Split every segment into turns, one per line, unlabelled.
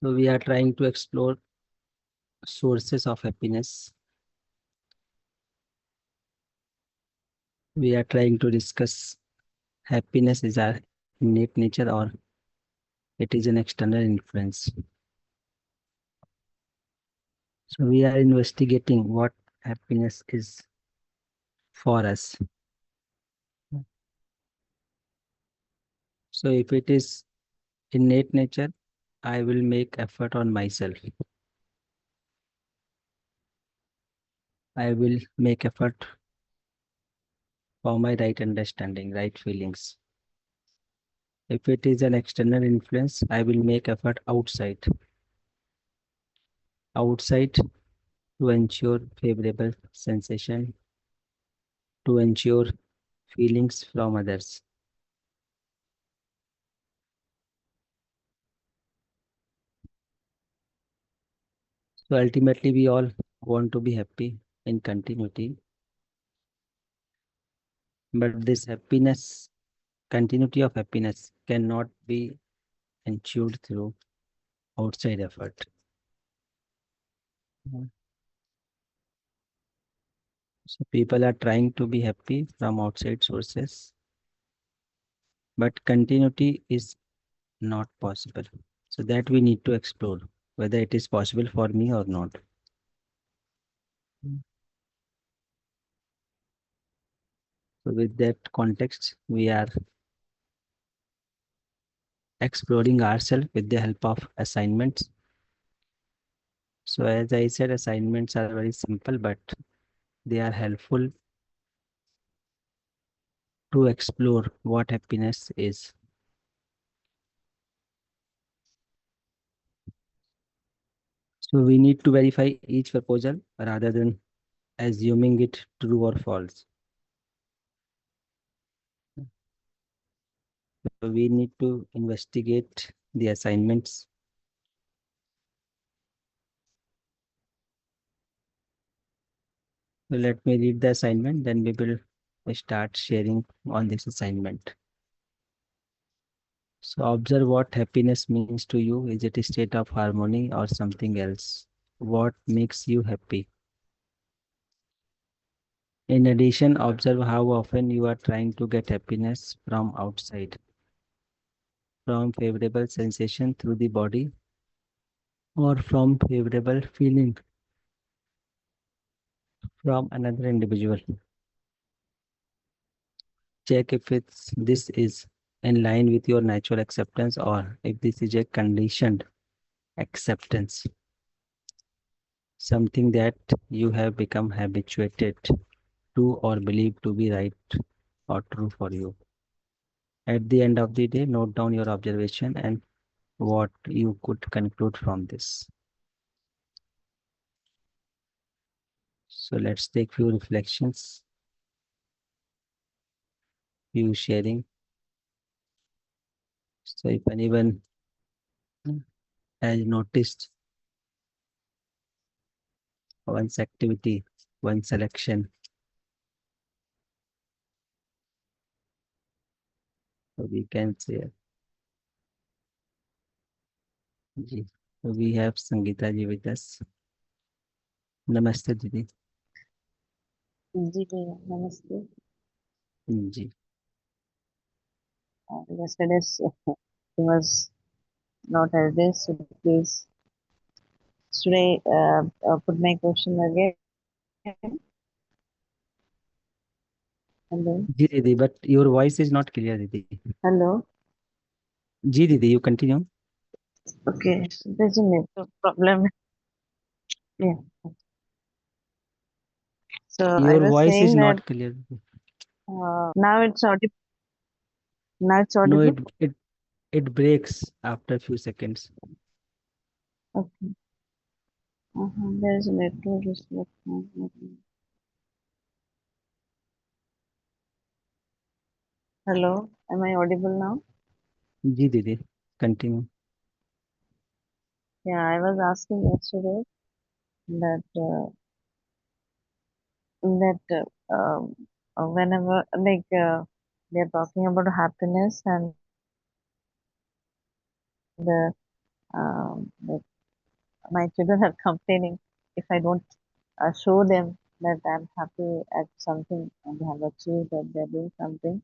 So we are trying to explore sources of happiness. We are trying to discuss happiness is our innate nature or it is an external influence. So we are investigating what happiness is for us. So if it is innate nature, I will make effort on myself. I will make effort for my right understanding, right feelings. If it is an external influence, I will make effort outside to ensure favorable sensation, to ensure feelings from others. So ultimately, we all want to be happy in continuity, but this happiness, continuity of happiness cannot be ensured through outside effort. So people are trying to be happy from outside sources, but continuity is not possible. So that we need to explore whether it is possible for me or not. So with that context, we are exploring ourselves with the help of assignments. So as I said, assignments are very simple, but they are helpful to explore what happiness is. So we need to verify each proposal rather than assuming it true or false. So we need to investigate the assignments. So let me read the assignment, then we will start sharing on this assignment. So observe what happiness means to you. Is it a state of harmony or something else? What makes you happy? In addition, observe how often you are trying to get happiness from outside, from favorable sensation through the body or from favorable feeling from another individual. Check if this is in line with your natural acceptance or if this is a conditioned acceptance, something that you have become habituated to or believe to be right or true for you. At the end of the day, note down your observation and what you could conclude from this. So let's take few reflections, few sharing. So if anyone has noticed one's activity, one selection, so we can say, ji. So we have Sangeeta ji with us. Namaste, Didi.
जी भैया नमस्ते
जी.
yesterday it was not as this so please today put my question again. Hello.
Ji, Didi, but your voice is not clear, Didi.
Hello.
Ji, Didi, you continue.
Okay, there's a network problem. Yeah. So I
Your
was
voice is
saying that
not clear.
now it's audible. Now it's
No,
audible.
it breaks after a few seconds.
Okay. There's a network issue. Hello. Am I audible now?
Ji, Didi, continue.
Yeah, I was asking yesterday that whenever we are talking about happiness and Like my children are complaining if I don't show them that I'm happy at something and they have achieved that they're doing something.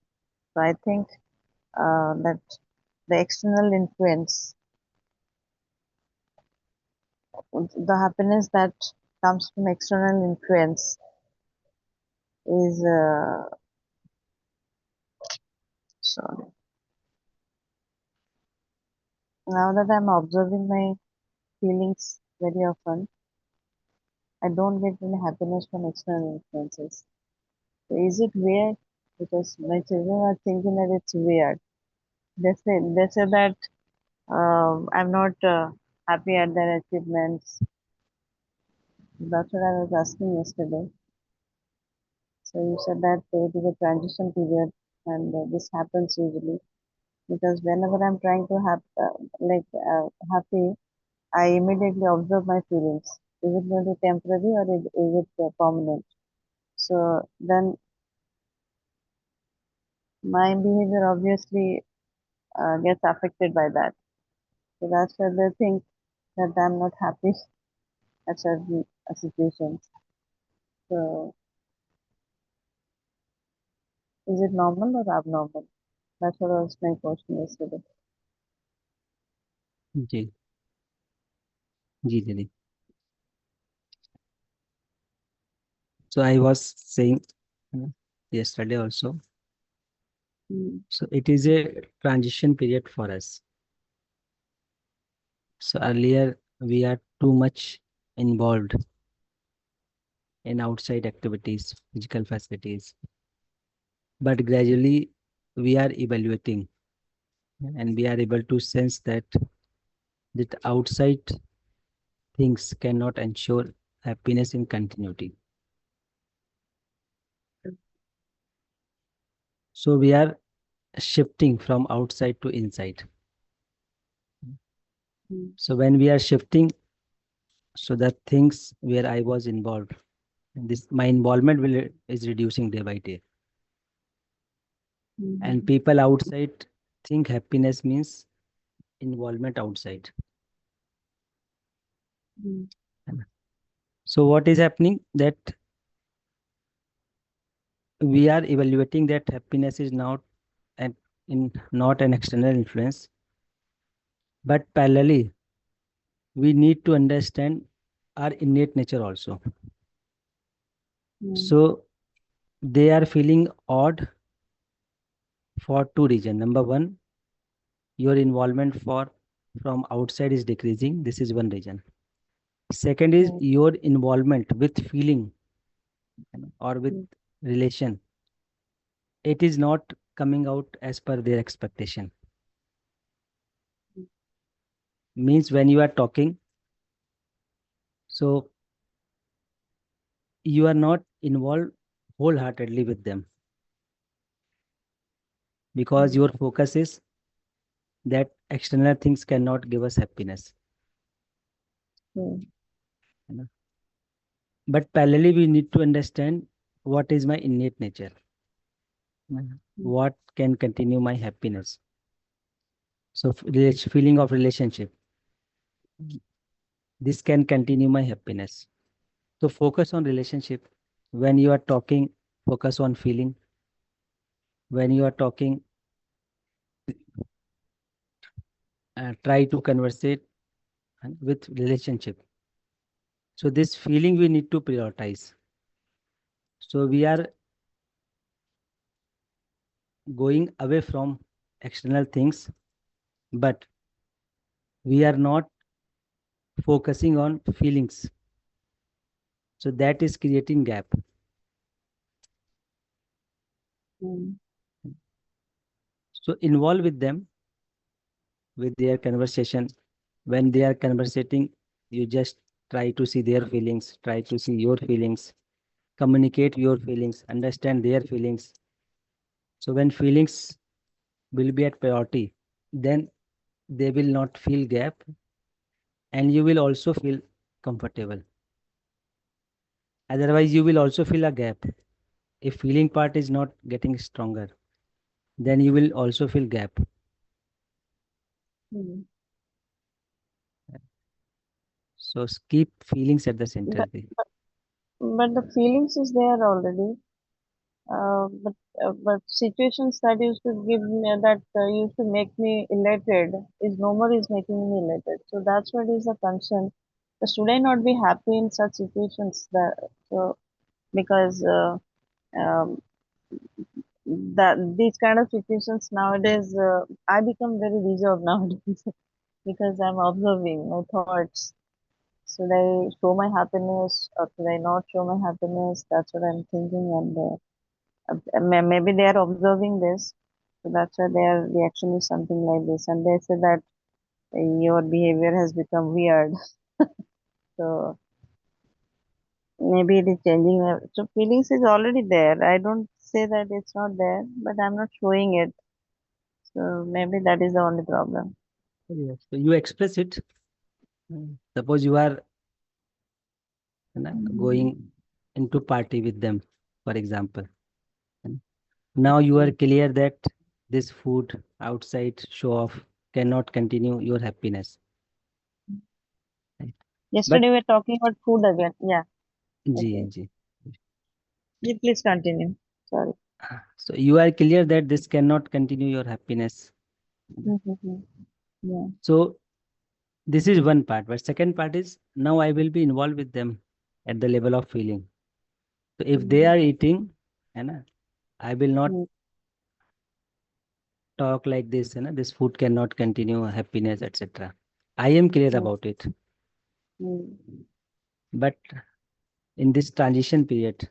So I think that the external influence, the happiness that comes from external influence is sorry. Now that I'm observing my feelings very often, I don't get any happiness from external influences. So is it weird? Because my children are thinking that it's weird. They say that I'm not happy at their achievements. That's what I was asking yesterday. So you said that it is a transition period, and this happens usually because whenever I'm trying to have happy, I immediately observe my feelings. Is it going to be temporary or is it permanent? So then my behavior obviously gets affected by that. So that's why they think that I'm not happy at certain situations. So is it normal or abnormal? That's what was my question yesterday.
जी जी दीदी. So I was saying yesterday also.
Mm,
So it is a transition period for us. So earlier we are too much involved in outside activities, physical facilities, but gradually we are evaluating and we are able to sense that outside things cannot ensure happiness in continuity. So we are shifting from outside to inside.
mm,
So when we are shifting, so the things where I was involved, this my involvement will is reducing day by day. And
mm,
people outside think happiness means involvement outside.
mm,
So what is happening that we are evaluating that happiness is not an not an external influence, but parallelly we need to understand our innate nature also.
mm,
So they are feeling odd for two reasons. Number one, your involvement for from outside is decreasing. This is one reason. Second is
mm,
your involvement with feeling or with
mm,
relation. It is not coming out as per their expectation. Means when you are talking, so you are not involved wholeheartedly with them because
mm,
your focus is that external things cannot give us happiness.
mm,
You know. But parallelly, we need to understand what is my innate nature,
mm,
what can continue my happiness. So, feeling of relationship, this can continue my happiness. So, focus on relationship. When you are talking, focus on feeling. When you are talking, try to conversate with relationship. So, this feeling we need to prioritize. So, we are going away from external things, but we are not focusing on feelings. So that is creating gap.
mm,
So involve with them with their conversation. When they are conversating, you just try to see their feelings, try to see your feelings, communicate your feelings, understand their feelings. So when feelings will be at priority, then they will not feel gap and you will also feel comfortable. Otherwise, you will also feel a gap. If feeling part is not getting stronger, then you will also feel gap.
mm.
So keep feelings at the center.
But, but, but the feelings is there already. But situations that used to give me that used to make me elated is no more is making me elated. So that's what is the concern. Should I not be happy in such situations? That so because um, that these kind of situations nowadays, I become very reserved nowadays because I'm observing my thoughts. Should I show my happiness or should I not show my happiness? That's what I'm thinking, and maybe they are observing this, so that's why their reaction is something like this, and they say that your behavior has become weird. So maybe it is changing. So feelings is already there. I don't say that it's not there, but I'm not showing it. So maybe that is the only problem.
Yes. So you express it. Suppose you are going into party with them, for example. And now you are
Okay.
clear that this food outside show off cannot continue your happiness. Right? But
Yesterday we were talking about food again. Yeah. Okay.
Ji.
You please continue. Sorry.
So you are clear that this cannot continue your happiness.
Mm-hmm. Yeah.
So this is one part. But second part is now I will be involved with them at the level of feeling. So if they
Mm-hmm.
are eating, है ना, I will not talk like this, है ना, this food cannot continue happiness, etc. I am clear about it.
Mm-hmm.
But in this transition period,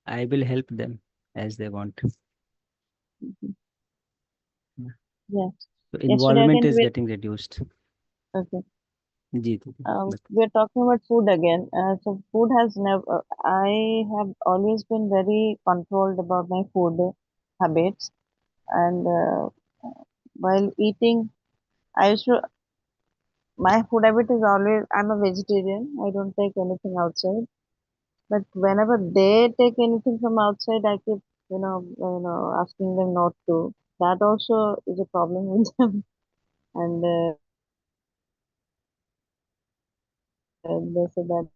I will help them as they want.
Yeah.
So
Yesterday
involvement
again
is
we
getting reduced.
okay.
Ji, but
We're talking about food again. So food has never. I have always been very controlled about my food habits, and while eating, I used to. My food habit is always. I'm a vegetarian. I don't take anything outside. But whenever they take anything from outside, I keep asking them not to. That also is a problem with them, and they say that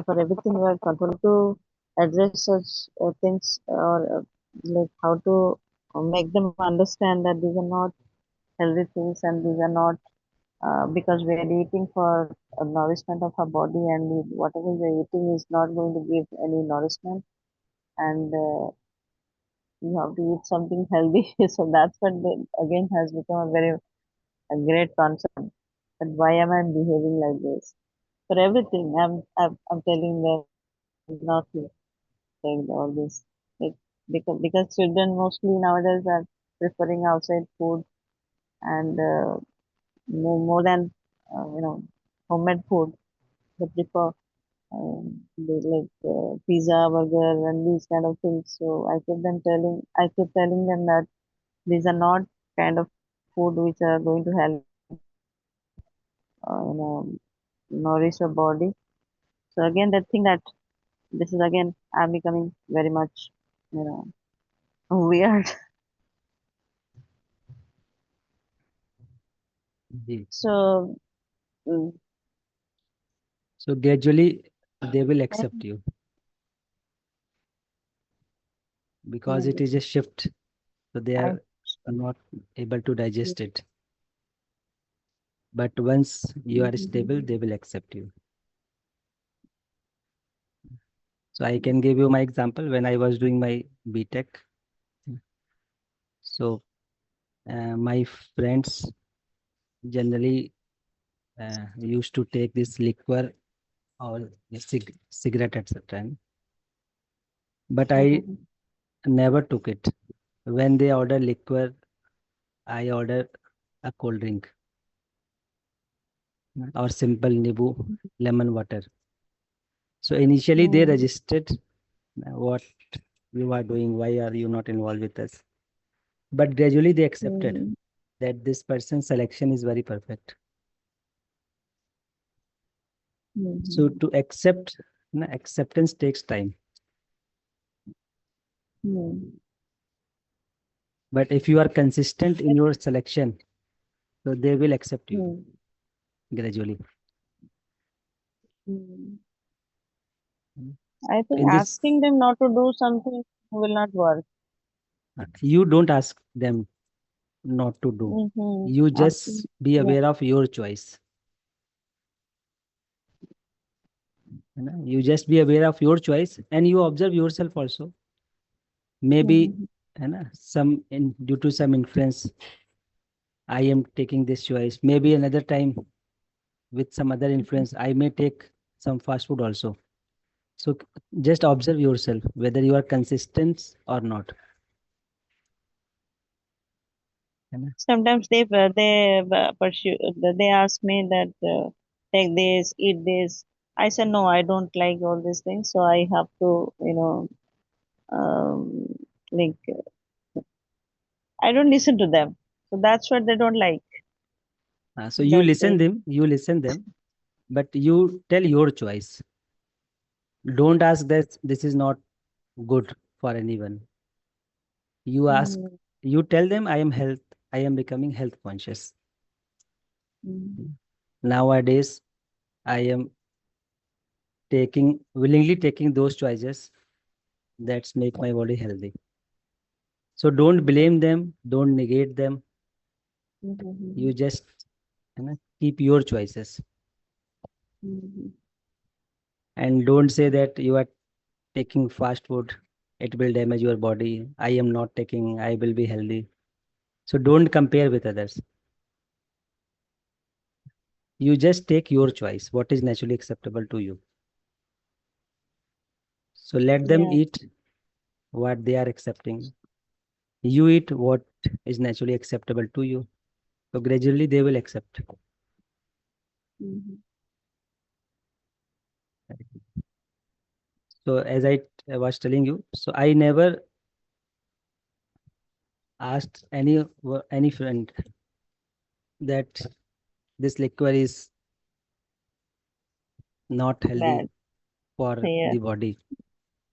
for everything you are controlling to address such things or like how to make them understand that these are not healthy things and these are not because we are eating for nourishment of our body and whatever we are eating is not going to give any nourishment and you have to eat something healthy. So that's what again has become a great concern. But why am I behaving like this? For everything, I'm telling them not to take all this. Like, because children mostly nowadays are preferring outside food and more than homemade food. They prefer pizza, burger, and these kind of things. So I keep telling them that these are not kind of food which are going to help nourish your body. So again, they think that this is again I'm becoming very much you know weird.
Ji.
So mm,
So gradually they will accept you because it
maybe
is a shift. So they
I
are not able to digest it. But once you are stable, they will accept you. So I can give you my example when I was doing my BTech. So my friends generally used to take this liquor or a cigarette, etc. But I never took it. When they order liquor, I order a cold drink or simple Nibu lemon water. So initially they
mm,
resisted. What you are doing? Why are you not involved with us? But gradually they accepted
mm,
that this person's selection is very perfect. So
mm,
to accept, acceptance takes time.
mm,
But if you are consistent in your selection, so they will accept you
mm,
gradually.
Mm.
Mm.
I think
In this,
asking them not to do something will not work.
you don't ask them not to do.
Mm-hmm.
You
Asking,
just be
yeah.
aware of your choice. है ना? You just be aware of your choice and you observe yourself also. Maybe
Mm-hmm.
है ना, some in due to some influence, I am taking this choice. Maybe another time with some other influence, I may take some fast food also. So just observe yourself whether you are consistent or not. है ना?
Sometimes they pursue. They ask me that take this, eat this. I said no, I don't like all these things, so I have to, um, like I don't listen to them. So that's what they don't like.
So
That they,
you listen them, but you tell your choice. Don't ask that this is not good for anyone. You ask,
mm,
you tell them I am becoming health conscious.
mm,
Nowadays, I am willingly taking those choices that make my body healthy. So don't blame them, don't negate them.
mm-hmm,
You just keep your choices
mm-hmm,
and don't say that you are taking fast food. It will damage your body. I am not taking, I will be healthy. So don't compare with others. You just take your choice, what is naturally acceptable to you. So let them
yeah.
eat what they are accepting. You eat what is naturally acceptable to you. So gradually they will accept.
Mm-hmm,
So as I was telling you, so I never asked any friend that this liquor is not healthy
bad.
for
Yeah.
the body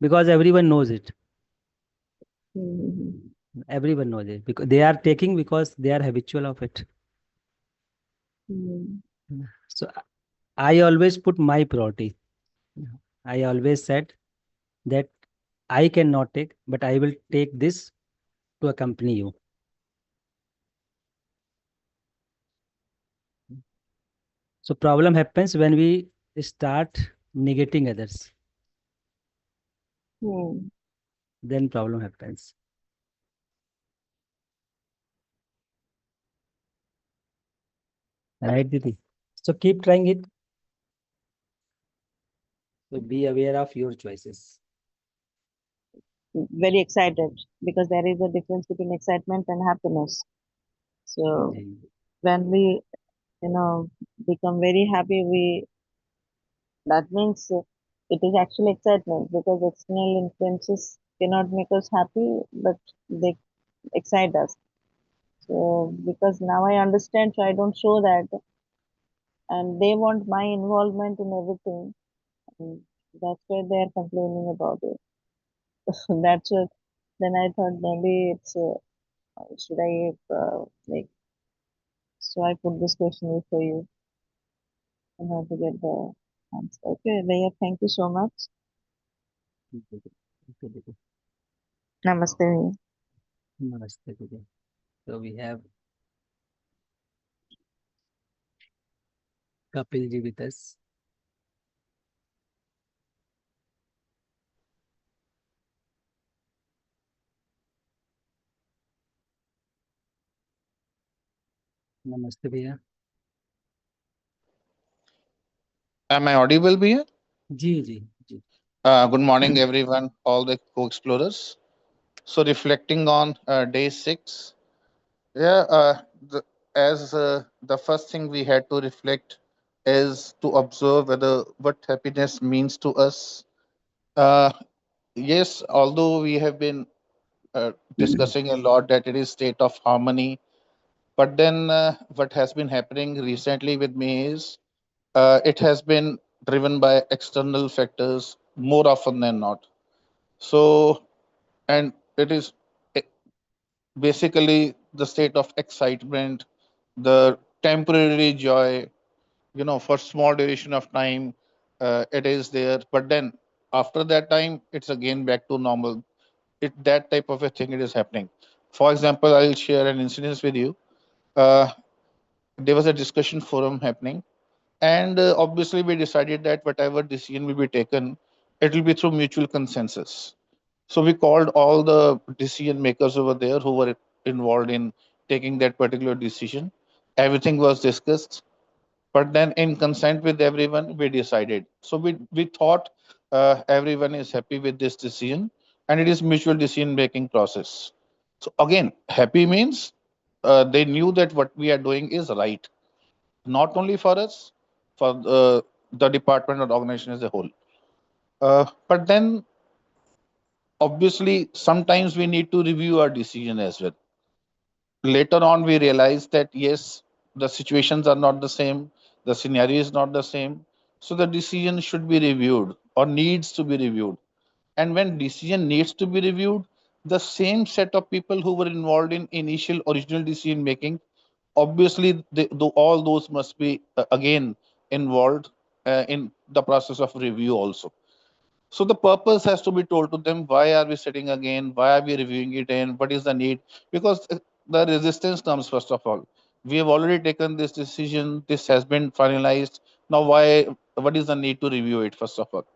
because everyone knows it.
Mm-hmm,
Everyone knows it because they are taking because they are habitual of it.
mm-hmm,
So I always put my priority. I always said that I cannot take, but I will take this to accompany you. So problem happens when we start negating others.
mm-hmm.
Then problem happens. Right, Didi? So keep trying it. So be aware of your choices.
Very excited because there is a difference between excitement and happiness. So
ji,
when we, become very happy, we that means it is actually excitement because external influences cannot make us happy, but they excite us. So because now I understand, so I don't show that, and they want my involvement in everything, and that's why they are complaining about it. So that's what. Then I thought maybe it's should I like so I put this question for you and how to get the answer. Okay, Leah, thank you so much.
ठीक है, ठीक है, ठीक है.
Namaste. Leah.
नमस्ते दीदी. So we have Kapil ji with us. नमस्ते भैया.
Am I audible, Bia?
Ji ji ji.
Good morning, everyone, all the co-explorers. So, reflecting on day six, yeah, as the first thing we had to reflect is to observe whether what happiness means to us. Uh, yes, although we have been discussing a lot that it is state of harmony, but then what has been happening recently with me is it has been driven by external factors more often than not. So, and it is eh, basically the state of excitement, the temporary joy, for small duration of time. it is there, but then after that time it's again back to normal. It that type of a thing it is happening. For example, I'll share an incident with you. uh, there was a discussion forum happening, and obviously we decided that whatever decision will be taken, it will be through mutual consensus. So we called all the decision makers over there who were involved in taking that particular decision. Everything was discussed, but then in consent with everyone we decided. So we thought everyone is happy with this decision, and it is mutual decision making process. So again, happy means they knew that what we are doing is right, not only for us, for the department or the organization as a whole. But then obviously sometimes we need to review our decision as well. Later on we realized that yes, the situations are not the same, the scenario is not the same, so the decision should be reviewed or needs to be reviewed. And when decision needs to be reviewed, the same set of people who were involved in initial original decision making, obviously all those must be again involved in the process of review also. So the purpose has to be told to them. Why are we sitting again? Why are we reviewing it? And what is the need? Because the resistance comes first of all. We have already taken this decision. This has been finalized. Now, why? What is the need to review it first of all?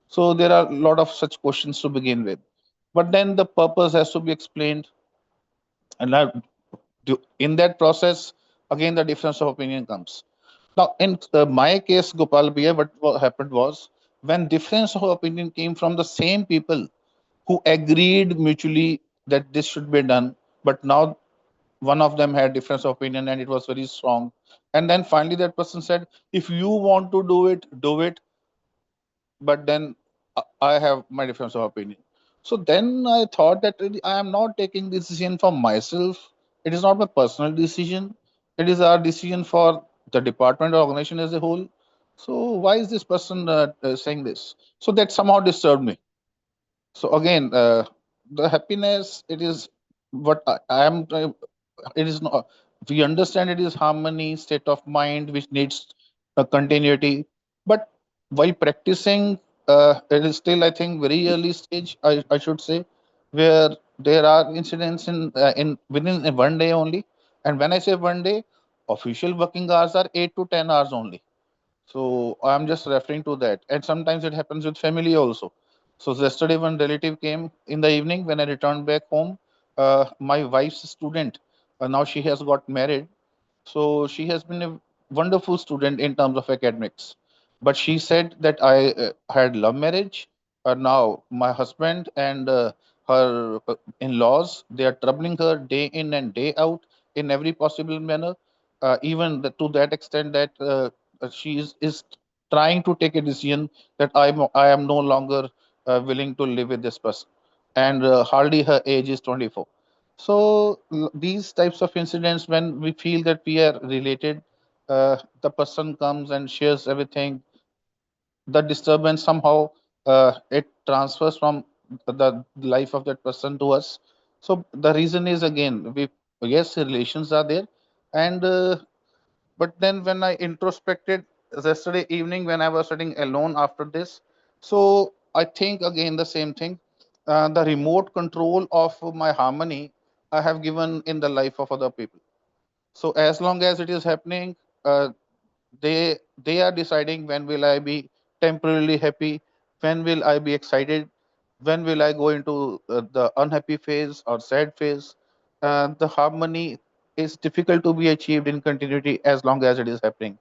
So there are a lot of such questions to begin with. But then the purpose has to be explained, and in that process, again the difference of opinion comes. Now, in my case, Gopal Bhaiya, what happened was when difference of opinion came from the same people who agreed mutually that this should be done, but now one of them had difference of opinion and it was very strong. And then finally, that person said, "If you want to do it, but then I have my difference of opinion." So then I thought that I am not taking this decision for myself. It is not my personal decision. It is our decision for the department or organization as a whole. So why is this person saying this? So that somehow disturbed me. So again, the happiness, it is what I am it is not, we understand it is harmony, state of mind which needs a continuity, but while practicing, it is still I think very early stage, I should say, where there are incidents in within one day only. And when I say one day, official working hours are 8 to 10 hours only. So I'm just referring to that. And sometimes it happens with family also. So yesterday, one relative came in the evening when I returned back home. My wife's student, now she has got married. So she has been a wonderful student in terms of academics. But she said that I had love marriage. Now my husband and her in-laws, they are troubling her day in and day out in every possible manner. Even to that extent that she is trying to take a decision that I am no longer willing to live with this person. And hardly her age is 24. So these types of incidents, when we feel that we are related, the person comes and shares everything. The disturbance somehow it transfers from the life of that person to us. So the reason is again, we yes, relations are there, and but then when I introspected yesterday evening when I was sitting alone after this, so I think again the same thing. The remote control of my harmony I have given in the life of other people. So as long as it is happening, uh, they are deciding when will I be temporarily happy, when will I be excited, when will I go into the unhappy phase or sad phase. The harmony is difficult to be achieved in continuity as long as it is happening.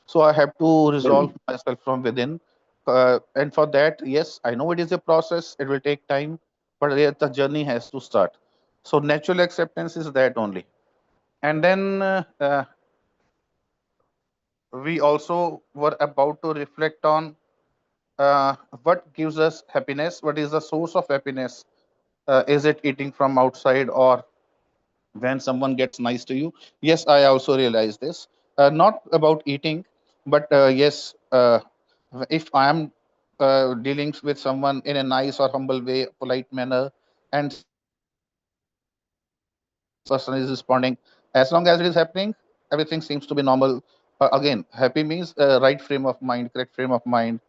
So I have to resolve myself from within. And for that, yes, I know it is a process, it will take time, but the journey has to start. So natural acceptance is that only. And then we also were about to reflect on what gives us happiness, what is the source of happiness. Is it eating from outside or when someone gets nice to you? Yes, I also realize this. Not about eating, but yes, if I am dealing with someone in a nice or humble way, polite manner, and someone is responding, as long as it is happening, everything seems to be normal. Again, happy means right frame of mind, correct frame of mind.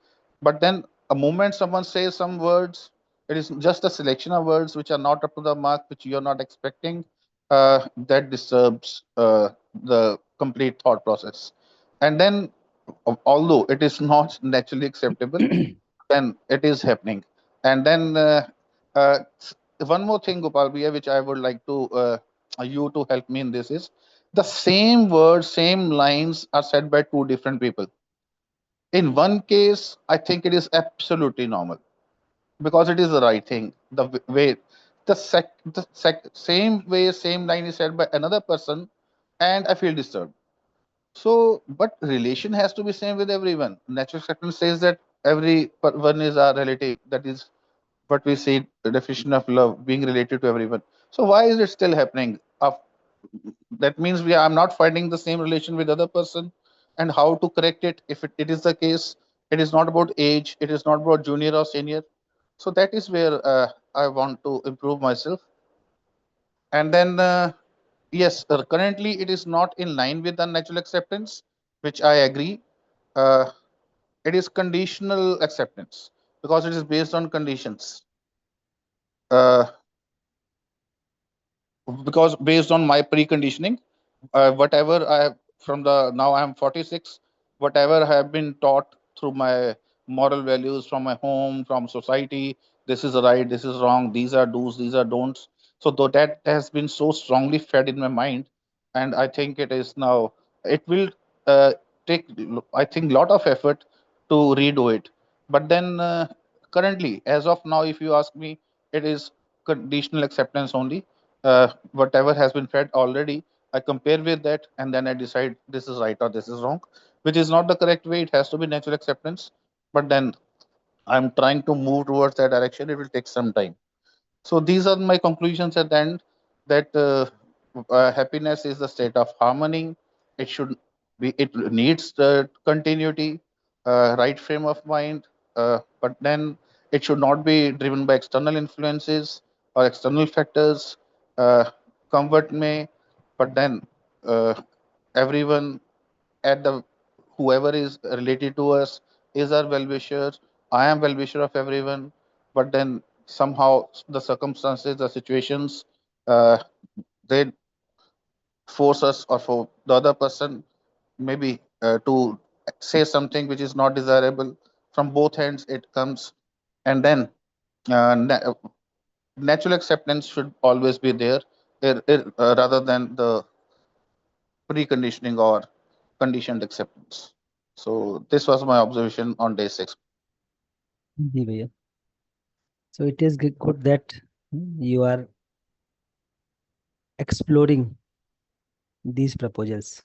But then a moment someone says some words, it is just a selection of words which are not up to the mark, which you're not expecting, that disturbs the complete thought process. And then, although it is not naturally acceptable, then it is happening. And then one more thing, Gopal Bhaiya, which I would like to you to help me in this is the same words, same lines are said by two different people. In one case, I think it is absolutely normal because it is the right thing. Way, same way, same line is said by another person, and I feel disturbed. So, but relation has to be same with everyone. Natural acceptance says that one is our relative. That is what we say the definition of love being related to everyone. So why is it still happening? That means I'm not finding the same relation with other person, and how to correct it if it is the case. It is not about age. It is not about junior or senior. So that is where I want to improve myself. And then yes, currently it is not in line with the natural acceptance, which I agree. Uh, it is conditional acceptance because it is based on conditions. Uh, because based on my preconditioning, whatever I have from the now I am 46, whatever I have been taught through my moral values from my home, from society, this is right, this is wrong, these are do's, these are don'ts. So though that has been so strongly fed in my mind, and I think it is now it will take I think lot of effort to redo it. But then currently, as of now, if you ask me, it is conditional acceptance only. Whatever has been fed already, I compare with that and then I decide this is right or this is wrong, which is not the correct way. It has to be natural acceptance. But then I'm trying to move towards that direction. It will take some time. So these are my conclusions at the end that happiness is the state of harmony. It should be, it needs the continuity, right frame of mind, but then it should not be driven by external influences or external factors. Uh, Comfort may, but then uh, everyone at the whoever is related to us is our well-wisher. I am well-wisher of everyone, but then somehow the circumstances, the situations, uh, they force us or for the other person maybe to say something which is not desirable. From both ends, it comes, and then natural acceptance should always be there, rather than the preconditioning or conditioned acceptance. So this was my observation on day six.
जी भैया. So it is good that you are exploring these proposals.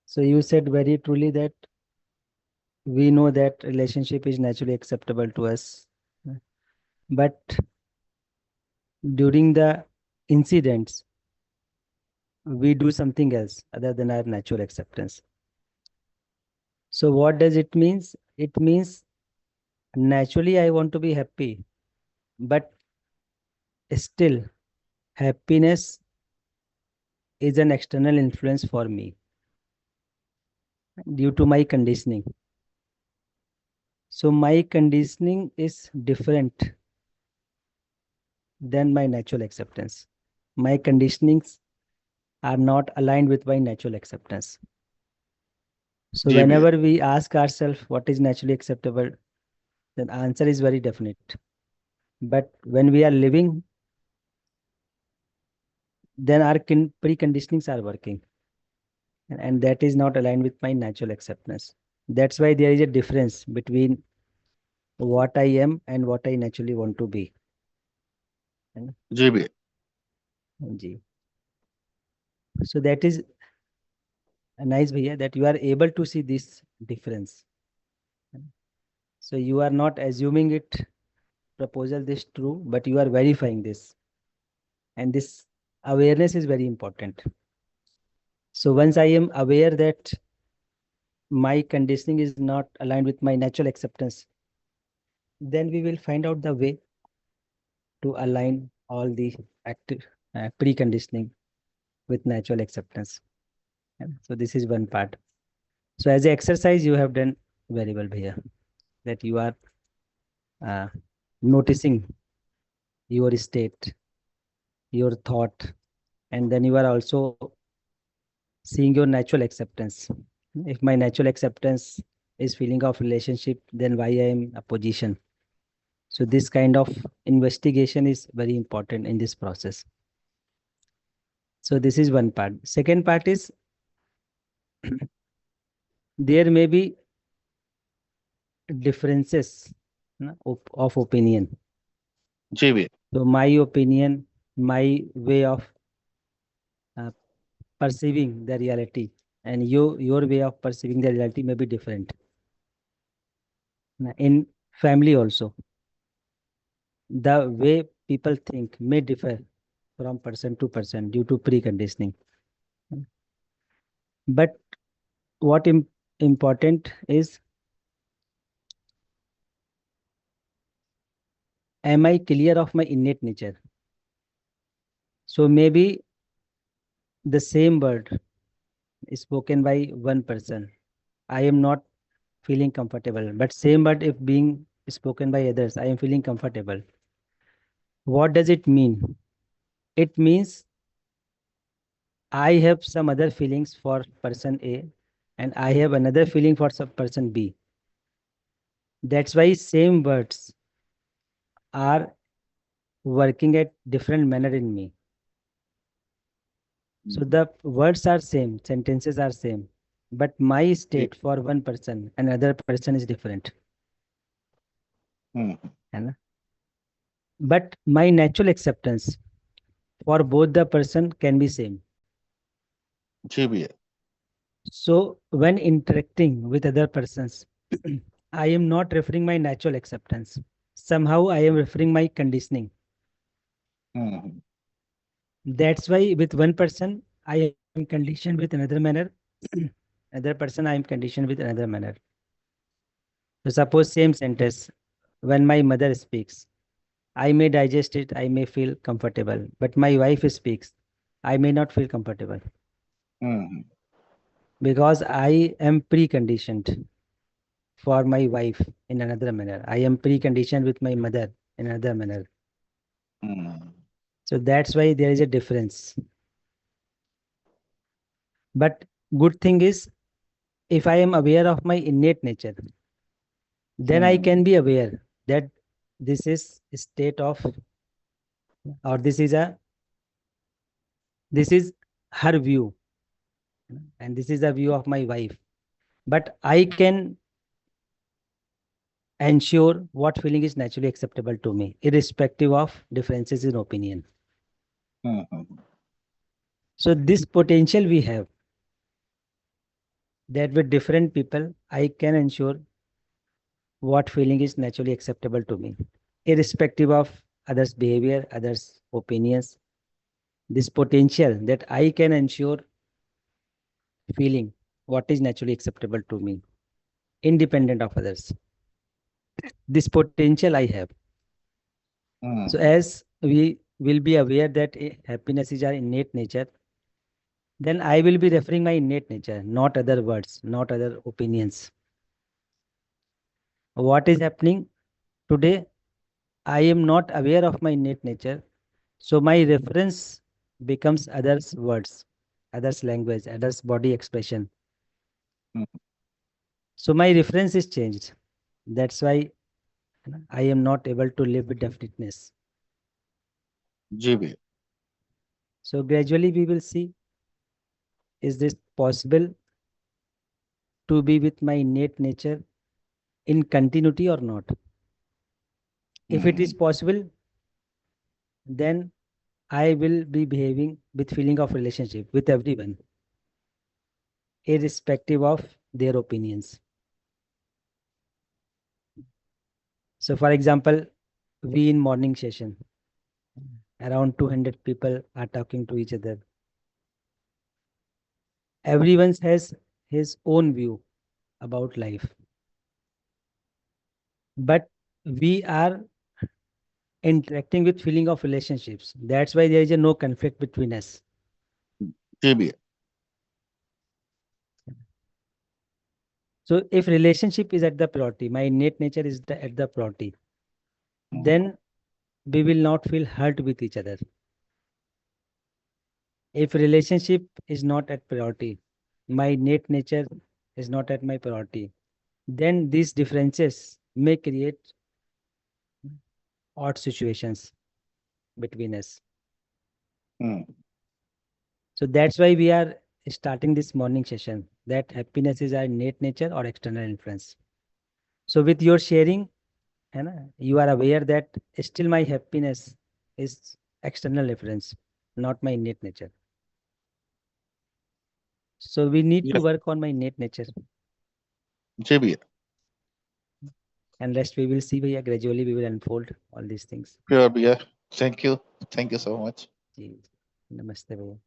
So you said very truly that we know that relationship is naturally acceptable to us, but during the incidents, we do something else other than our natural acceptance. So what does it means? It means naturally I want to be happy, but still happiness is an external influence for me due to my conditioning. So my conditioning is different than my natural acceptance. My conditionings are not aligned with my natural acceptance. So
जी भैया.
whenever we ask ourselves what is naturally acceptable, then answer is very definite. But when we are living, then our preconditionings are working, and that is not aligned with my natural acceptance. That's why there is a difference between what I am and what I naturally want to be. है ना?
जी भैया.
जी. So that is nice, Bhaiya, that you are able to see this difference. So you are not assuming it proposal this true, but you are verifying this. And this awareness is very important. So once I am aware that my conditioning is not aligned with my natural acceptance, then we will find out the way to align all the active preconditioning with natural acceptance. Yeah. So this is one part. So as an exercise, you have done very well, Bhaiya. that you are uh, noticing your state, your thought, and then you are also seeing your natural acceptance. If my natural acceptance is feeling of relationship, then why I am a position? So this kind of investigation is very important in this process. So this is one part. Second part is there may be differences of opinion.
जी भैया.
So my opinion, my way of uh, perceiving the reality, and your way of perceiving the reality may be different. In family also, the way people think may differ from person to person due to preconditioning. But what important is, am I clear of my innate nature? So maybe the same word is spoken by one person, I am not feeling comfortable. But same word if being spoken by others, I am feeling comfortable. What does it mean? It means I have some other feelings for person A and I have another feeling for some person B. That's why same words are working at different manner in me. So the words are same, sentences are same, but my
ji.
state for one person, another person is different.
हम्म.
है ना? But my natural acceptance for both the person can be same.
जी भैया.
So when interacting with other persons, I am not referring my natural acceptance. Somehow I am referring my conditioning.
Hmm.
That's why with one person I am conditioned with another manner. Other person I am conditioned with another manner. So suppose same sentence, when my mother speaks, I may digest it, I may feel comfortable, but my wife speaks, I may not feel comfortable
hmm.
because I am preconditioned for my wife in another manner. I am preconditioned with my mother in another manner.
Hmm.
So that's why there is a difference. But good thing is, if I am aware of my innate nature, then I
hmm.
can be aware that this is a state of, or this is her view, and this is the view of my wife. But I can ensure what feeling is naturally acceptable to me, irrespective of differences in opinion.
Hmm.
So this potential we have, that with different people, I can ensure what feeling is naturally acceptable to me, irrespective of others' behavior, others' opinions. This potential that I can ensure feeling what is naturally acceptable to me, independent of others. This potential I have. So
hmm.
as we will be aware that happiness is our innate nature, then I will be referring my innate nature, not other words, not other opinions. What is happening today? I am not aware of my innate nature. So my reference becomes others' words, others' language, others' body expression.
Hmm.
So my reference is changed. That's why I am not able to live with definiteness.
जी भैया.
So gradually we will see, is this possible to be with my innate nature in continuity or not? If it is
hmm.
possible, then I will be behaving with feeling of relationship with everyone, irrespective of their opinions. So for example, we in morning session, around 200 people are talking to each other. Everyone has his own view about life. But we are interacting with feeling of relationships. That's why there is a no conflict between us.
जी भैया.
So if relationship is at the priority, my innate nature is at the priority, then we will not feel hurt with each other. If relationship is not at priority, my innate nature is not at my priority, then these differences may create odd situations between us.
Hmm.
So that's why we are starting this morning session, that happiness is our innate nature or external influence. So with your sharing, है ना, you are aware that still my happiness is external influence, not my innate nature. So we need to
Yes,
work on my innate nature,
जी भैया,
and rest we will see. भैया, gradually we will unfold all these things.
sure भैया. Thank you so much.
जी, नमस्ते भैया.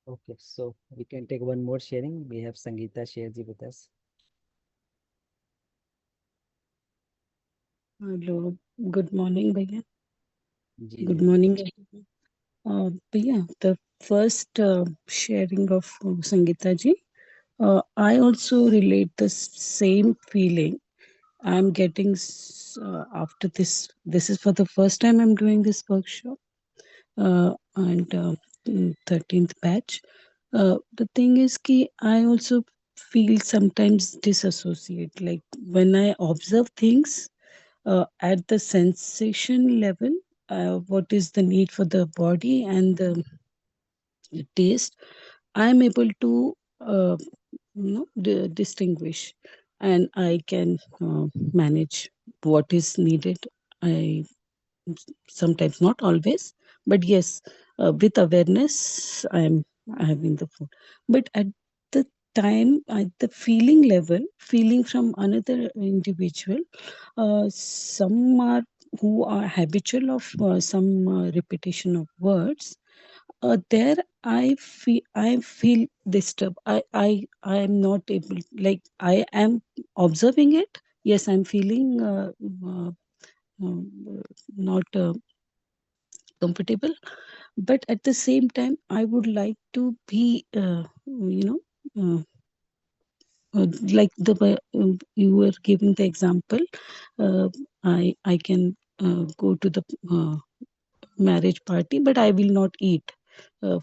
Okay, so we can take one more sharing. We have Sangeeta Sherji with us.
Hello, good morning, Bhaiya.
Ji
Good
ji.
morning, everyone. Bhaiya, the first sharing of Sangeeta ji, I also relate the same feeling. I'm getting after this. This is for the first time I'm doing this workshop, and 13th batch. The thing is, ki I also feel sometimes disassociate. Like when I observe things at the sensation level, what is the need for the body and the taste, I'm able to distinguish, and I can manage what is needed. I sometimes, not always, but yes, with awareness I'm having the food. But at the time, at the feeling level, feeling from another individual, some are who are habitual of some repetition of words, there I feel disturbed. I am not able, like I am observing it. Yes, I'm feeling uh, not comfortable, but at the same time I would like to be uh, like the way you were giving the example. I can go to the marriage party, but I will not eat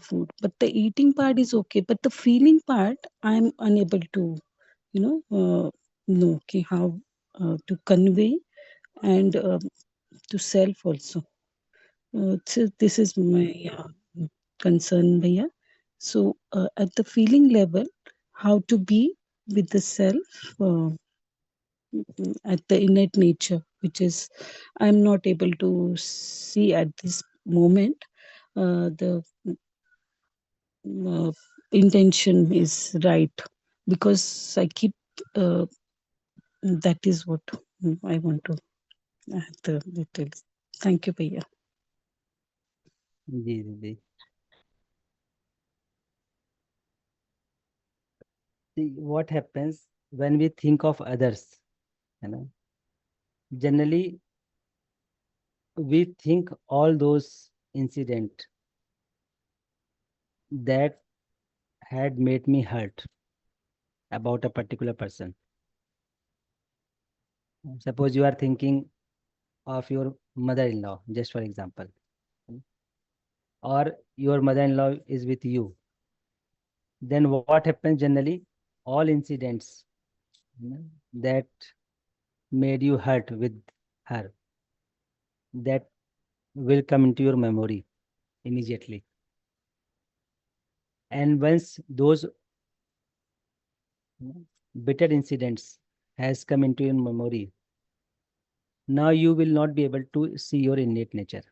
food. But the eating part is okay, but the feeling part I'm unable to know ki how to convey, and to self also. So this is my concern, Bhaiya. So at the feeling level, how to be with the self, at the innate nature, which is I'm not able to see at this moment. The uh, intention is right, because I keep uh, that is what I want to add the details. Thank you, Bhaiya.
Ji ji ji. See what happens when we think of others, you know, generally we think all those incident that had made me hurt about a particular person. Suppose you are thinking of your mother-in-law, just for example, or your mother-in-law is with you. Then what happens generally? All incidents, that made you hurt with her, that will come into your memory immediately. And once those bitter incidents has come into your memory, now you will not be able to see your innate nature.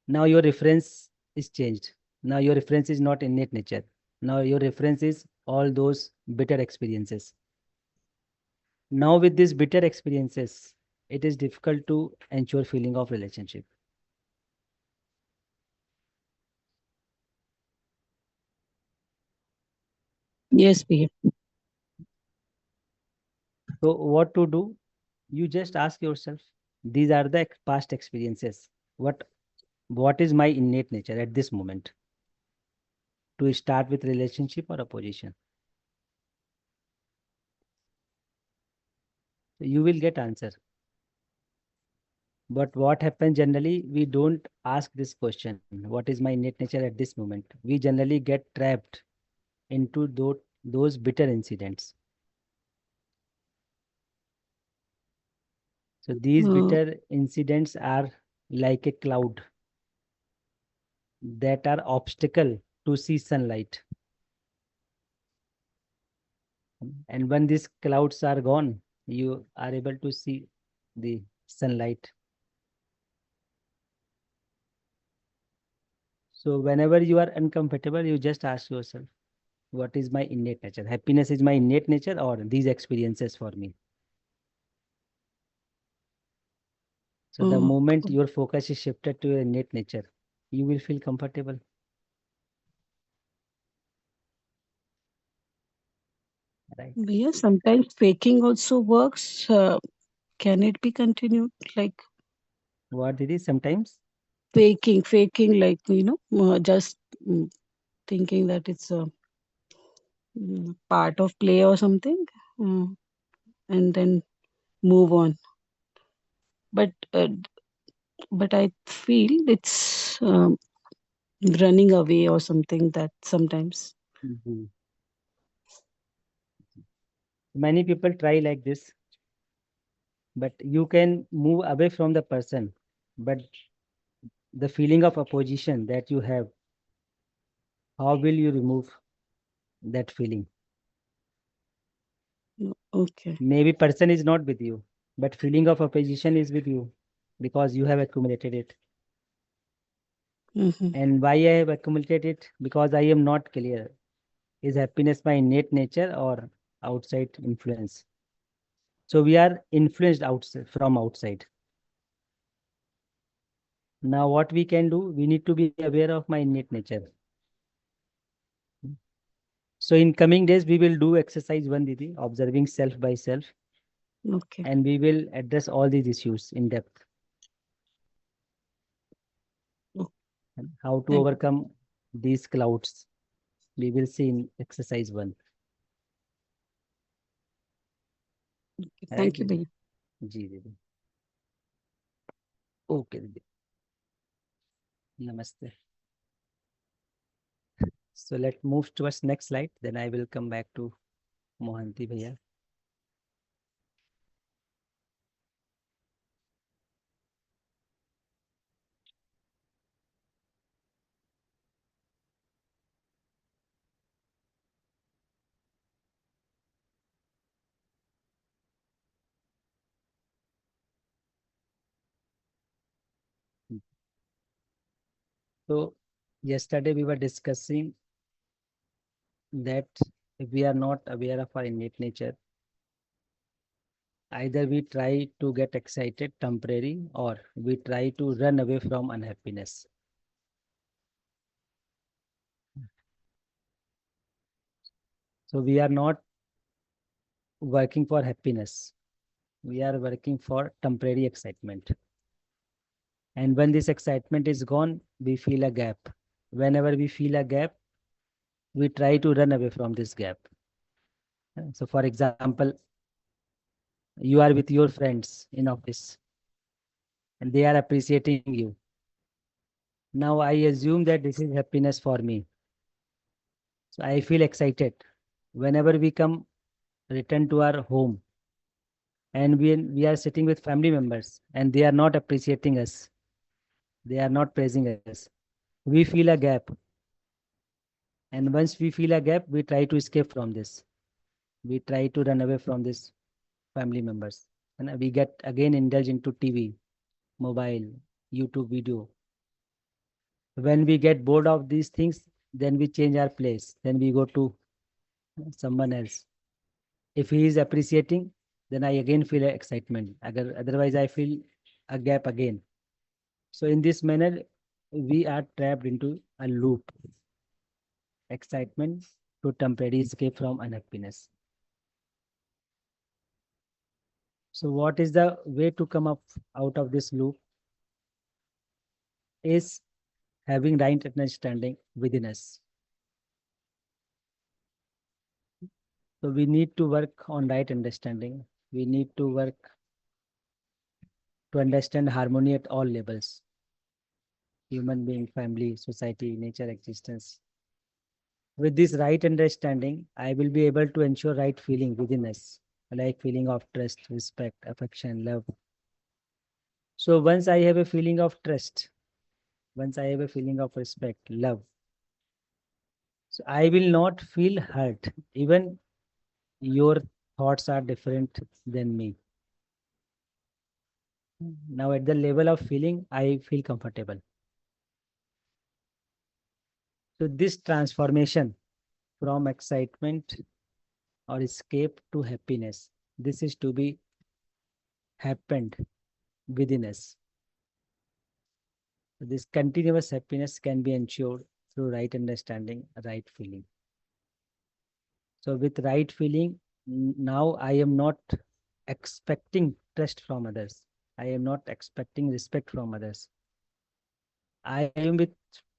Now your reference is changed. Now your reference is not innate nature. Now your reference is all those bitter experiences. Now with these bitter experiences, it is difficult to ensure feeling of relationship.
Yes, Bhaiya.
So what to do? You just ask yourself, these are the past experiences. What is my innate nature at this moment? to start with relationship or opposition? You will get answer. But what happens generally, we don't ask this question, what is my innate nature at this moment? We generally get trapped into those bitter incidents. So these
Uh,
bitter incidents are like a cloud that are obstacle to see sunlight. And when these clouds are gone, you are able to see the sunlight. So whenever you are uncomfortable, you just ask yourself, what is my innate nature? Happiness is my innate nature or these experiences for me? So the
uh,
moment your focus is shifted to your innate nature, you will feel comfortable, right?
yeah, sometimes faking also works. Can it be continued? Like
What it is sometimes?
faking, like just mm, thinking that it's a part of play or something, uh, and then move on. But I feel it's running away or something that sometimes.
Mhm. Many people try like this, but you can move away from the person. But the feeling of opposition that you have, how will you remove that feeling?
Okay.
Maybe person is not with you, but feeling of opposition is with you because you have accumulated it.
Hmm.
And why I have accumulated it? Because I am not clear. Is happiness my innate nature or outside influence? So we are influenced outside from outside. Now what we can do, we need to be aware of my innate nature. So in coming days, we will do exercise one, Didi, observing self by self,
Okay.
and we will address all these issues in depth.
Oh,
And how to
thank you.
overcome these clouds, we will see in exercise one. Right,
Thank you,
Didi?
Bhaiya.
जी दीदी. Okay, Didi. Namaste. So let's move towards next slide. Then I will come back to Mohanty Bhaiya. So yesterday we were discussing that if we are not aware of our innate nature, either we try to get excited temporary or we try to run away from unhappiness. So we are not working for happiness. We are working for temporary excitement. And when this excitement is gone, we feel a gap. Whenever we feel a gap, we try to run away from this gap. So for example, you are with your friends in office and they are appreciating you. Now I assume that this is happiness for me. So I feel excited. Whenever we come, return to our home and we are sitting with family members and they are not appreciating us. They are not praising us. We feel a gap. And once we feel a gap, we try to escape from this. We try to run away from this family members. And we get again indulged into TV, mobile, YouTube video. When we get bored of these things, then we change our place. Then we go to someone else. If he is appreciating, then I again feel excitement. Otherwise, I feel a gap again. So in this manner, we are trapped into a loop. Excitement to temporary escape from unhappiness. So what is the way to come up out of this loop? Is having right understanding within us. So we need to work on right understanding. We need to work to understand harmony at all levels: human being, family, society, nature, existence. With this right understanding, I will be able to ensure right feeling within us, like feeling of trust, respect, affection, love. So once I have a feeling of trust, once I have a feeling of respect, love, so I will not feel hurt. Even your thoughts are different than me. Now at the level of feeling, I feel comfortable. So this transformation from excitement or escape to happiness, this is to be happened within us. So this continuous happiness can be ensured through right understanding, right feeling. So with right feeling, now I am not expecting trust from others. I am not expecting respect from others. I am with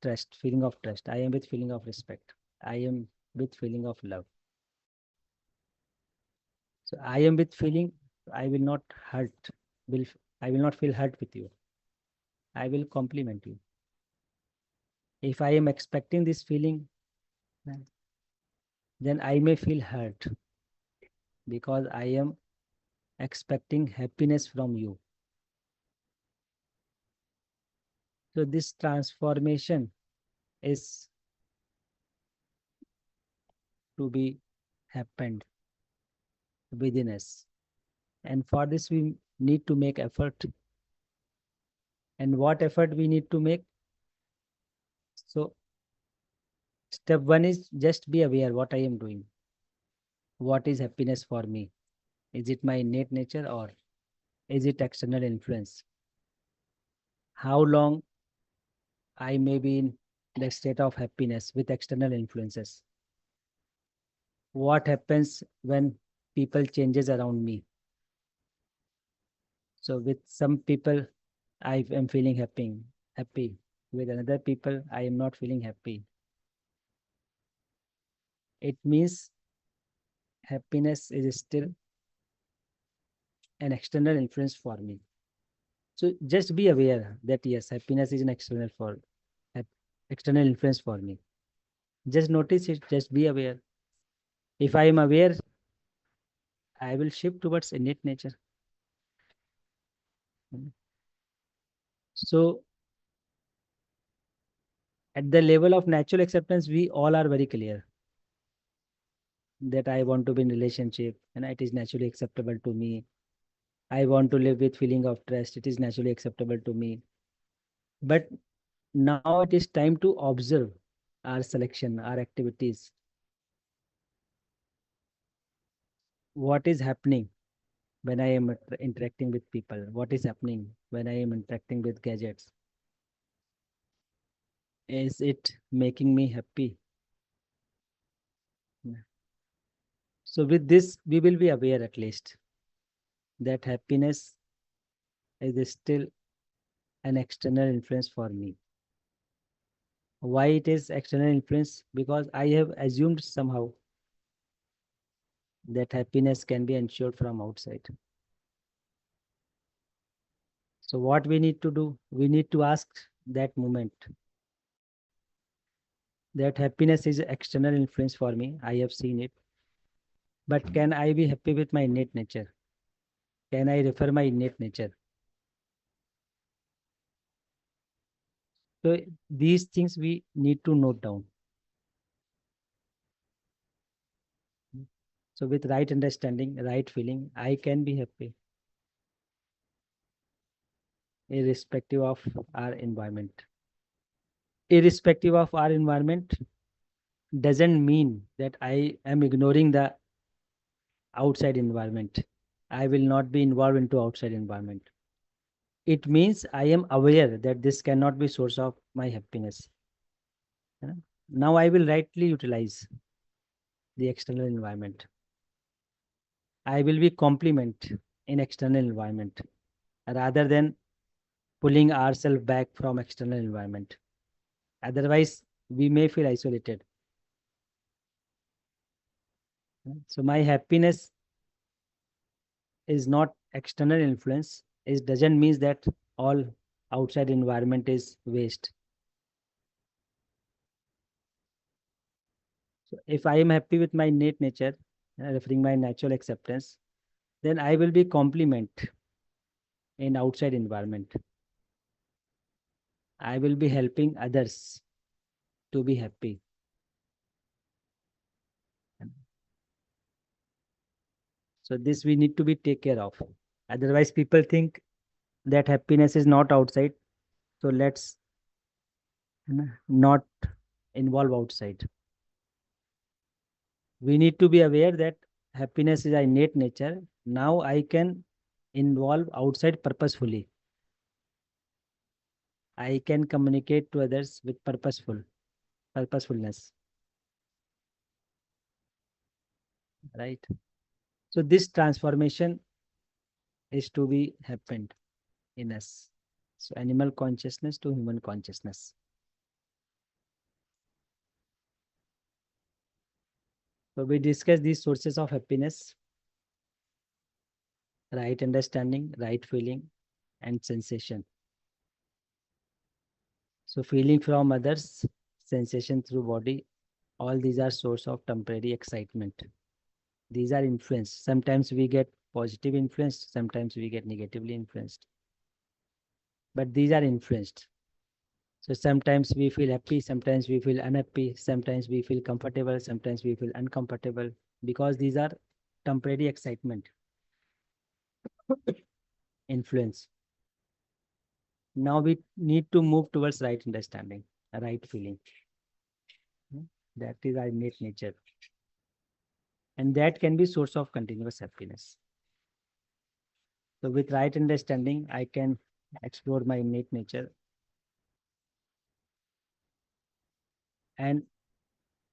trust, feeling of trust. I am with feeling of respect. I am with feeling of love. So I am with feeling, I will not hurt. Will I will not feel hurt with you. I will compliment you. If I am expecting this feeling, then I may feel hurt because I am expecting happiness from you. So this transformation is to be happened within us. And for this we need to make effort. And what effort we need to make? So step one is just be aware what I am doing. What is happiness for me? Is it my innate nature or is it external influence? How long I may be in the state of happiness with external influences? What happens when people changes around me? So with some people, I am feeling happy. With another people, I am not feeling happy. It means happiness is still an external influence for me. So just be aware that yes, happiness is an external influence for me. Just notice it, just be aware. If I am aware, I will shift towards innate nature. So at the level of natural acceptance, we all are very clear that I want to be in relationship and it is naturally acceptable to me. I want to live with feeling of trust. It is naturally acceptable to me. But now it is time to observe our selection, our activities. What is happening when I am interacting with people? What is happening when I am interacting with gadgets? Is it making me happy? So with this, we will be aware at least that happiness is still an external influence for me. Why it is external influence? Because I have assumed somehow that happiness can be ensured from outside. So what we need to do? We need to ask that moment that happiness is external influence for me. I have seen it. But can I be happy with my innate nature? Can I refer my innate nature? So these things we need to note down. So with right understanding, right feeling, I can be happy irrespective of our environment. Irrespective of our environment doesn't mean that I am ignoring the outside environment. I will not be involved into outside environment. It means I am aware that this cannot be source of my happiness. Now I will rightly utilize the external environment. I will be complement in external environment rather than pulling ourselves back from external environment. Otherwise, we may feel isolated. So my happiness is not external influence. It doesn't mean that all outside environment is waste. So if I am happy with my innate nature, referring my natural acceptance, then I will be complement in outside environment. I will be helping others to be happy. So this we need to be take care of. Otherwise, people think that happiness is not outside. So let's not involve outside. We need to be aware that happiness is a innate nature. Now I can involve outside purposefully. I can communicate to others with purposefulness, right? So this transformation is to be happened in us. So animal consciousness to human consciousness. So we discuss these sources of happiness: right understanding, right feeling, and sensation. So feeling from others, sensation through body, all these are source of temporary excitement. These are influence. Sometimes we get positive influence, sometimes we get negatively influenced. But these are influenced. So sometimes we feel happy, sometimes we feel unhappy, sometimes we feel comfortable, sometimes we feel uncomfortable, because these are temporary excitement, influence. Now we need to move towards right understanding, right feeling. That is our innate nature. And that can be source of continuous happiness. So with right understanding, I can explore my innate nature, and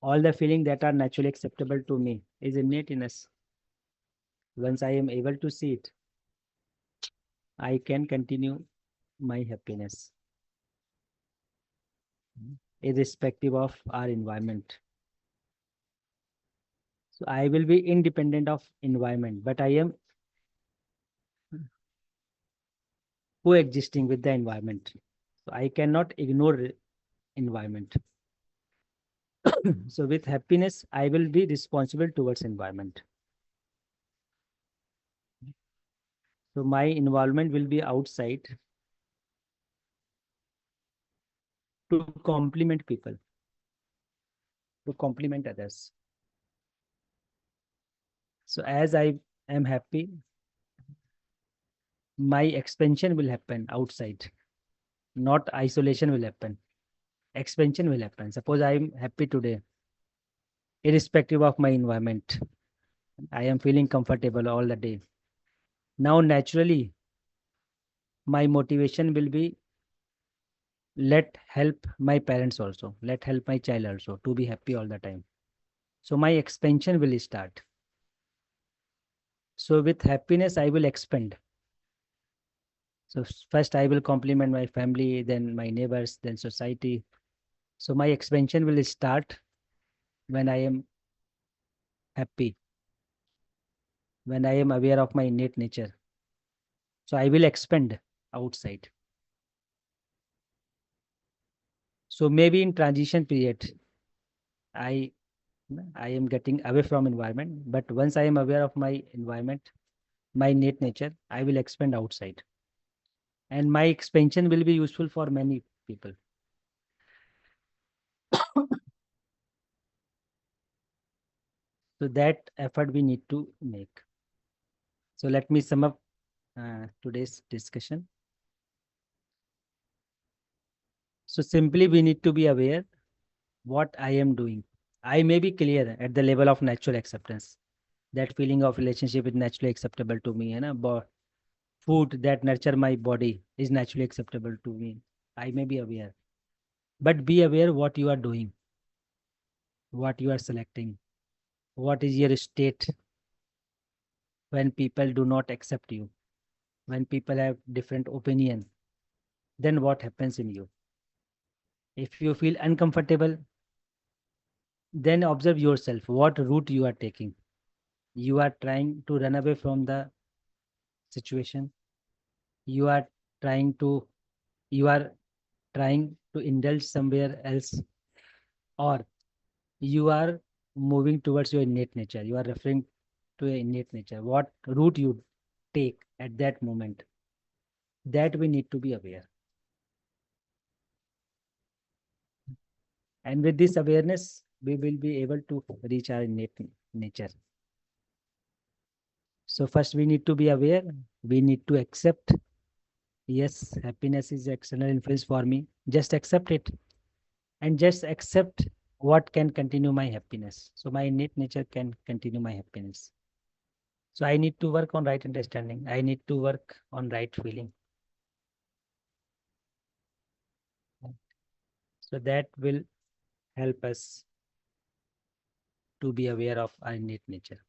all the feelings that are naturally acceptable to me is innate in us. Once I am able to see it, I can continue my happiness, irrespective of our environment. So I will be independent of environment, but I am coexisting with the environment. So I cannot ignore environment. So with happiness, I will be responsible towards environment. So my involvement will be outside to complement people, to complement others. So as I am happy, my expansion will happen outside, not isolation will happen. Expansion will happen. Suppose I am happy today, irrespective of my environment. I am feeling comfortable all the day. Now, naturally, my motivation will be let help my parents also, let help my child also to be happy all the time. So my expansion will start. So with happiness, I will expand. So first I will compliment my family, then my neighbors, then society. So my expansion will start when I am happy, when I am aware of my innate nature. So I will expand outside. So maybe in transition period, I I am getting away from environment, but once I am aware of my environment, my innate nature, I will expand outside. And my expansion will be useful for many people. So that effort we need to make. So let me sum up today's discussion. So simply we need to be aware what I am doing. I may be clear at the level of natural acceptance. That feeling of relationship is naturally acceptable to me. But food that nurture my body is naturally acceptable to me. I may be aware. But be aware what you are doing, what you are selecting, what is your state when people do not accept you, when people have different opinion, then what happens in you? If you feel uncomfortable, then observe yourself, what route you are taking. You are trying to run away from the situation. You are trying to you are trying to indulge somewhere else, or you are moving towards your innate nature. You are referring to your innate nature. What route you take at that moment, that we need to be aware. And with this awareness, we will be able to reach our innate nature. So first we need to be aware. We need to accept, yes, happiness is external influence for me. Just accept it, and just accept what can continue my happiness. So my innate nature can continue my happiness. So I need to work on right understanding. I need to work on right feeling. So that will help us to be aware of our innate nature.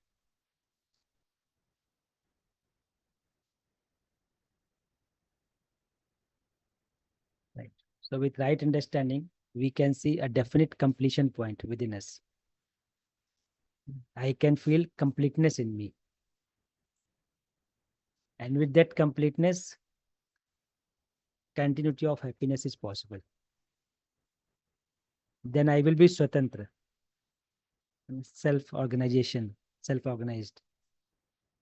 Right. So with right understanding, we can see a definite completion point within us. I can feel completeness in me. And with that completeness, continuity of happiness is possible. Then I will be Swatantra, self-organization, self-organized.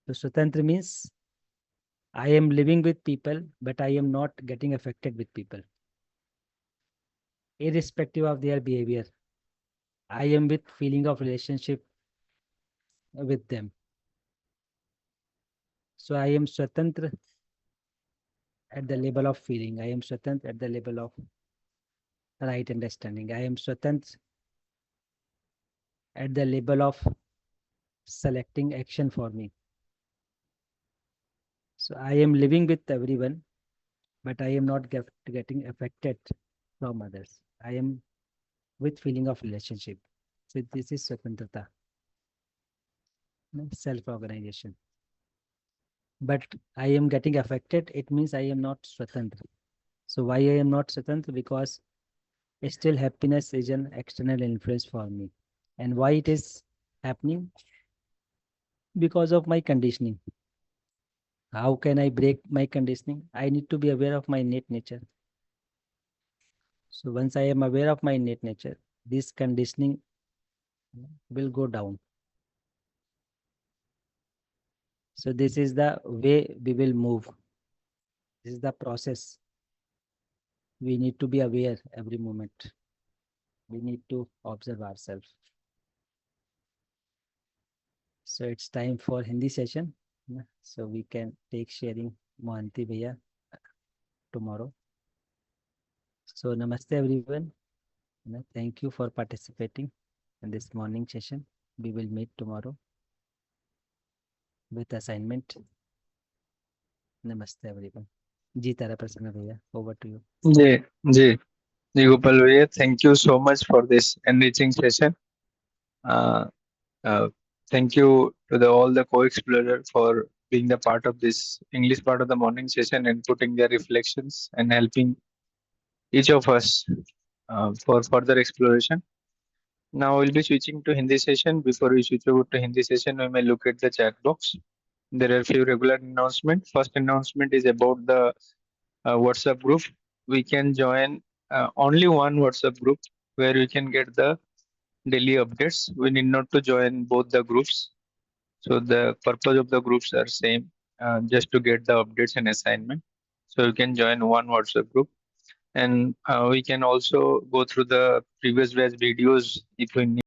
So Swatantra means I am living with people, but I am not getting affected with people, irrespective of their behavior. I am with feeling of relationship with them. So I am Swatantra at the level of feeling. I am Swatantra at the level of right understanding. I am Swatantra at the level of selecting action for me. So I am living with everyone, but I am not getting affected from others. I am with feeling of relationship. So this is Swatantrata, self-organization. But I am getting affected, it means I am not Swatantra. So why I am not Swatantra? Because still happiness is an external influence for me. And why it is happening? Because of my conditioning. How can I break my conditioning? I need to be aware of my innate nature. So once I am aware of my innate nature, this conditioning will go down. So this is the way we will move. This is the process. We need to be aware every moment. We need to observe ourselves. So it's time for Hindi session. So we can take sharing Mohanty Bhaiya tomorrow. So namaste everyone. Thank you for participating in this morning session. We will meet tomorrow with assignment. Namaste everyone. Ji Tara Prasanna Bhaiya, over to you.
जी जी जी गोपाल भैया, thank you so much for this enriching session. Uh, uh, Thank you to all the co-explorer for being the part of this English part of the morning session and putting their reflections and helping each of us for further exploration. Now we'll be switching to Hindi session. Before we switch over to Hindi session, we may look at the chat box. There are a few regular announcements. First announcement is about the WhatsApp group. We can join only one WhatsApp group where we can get the daily updates. We need not to join both the groups. So the purpose of the groups are same, just to get the updates and assignment. So you can join one WhatsApp group, and we can also go through the previous batch videos if we need.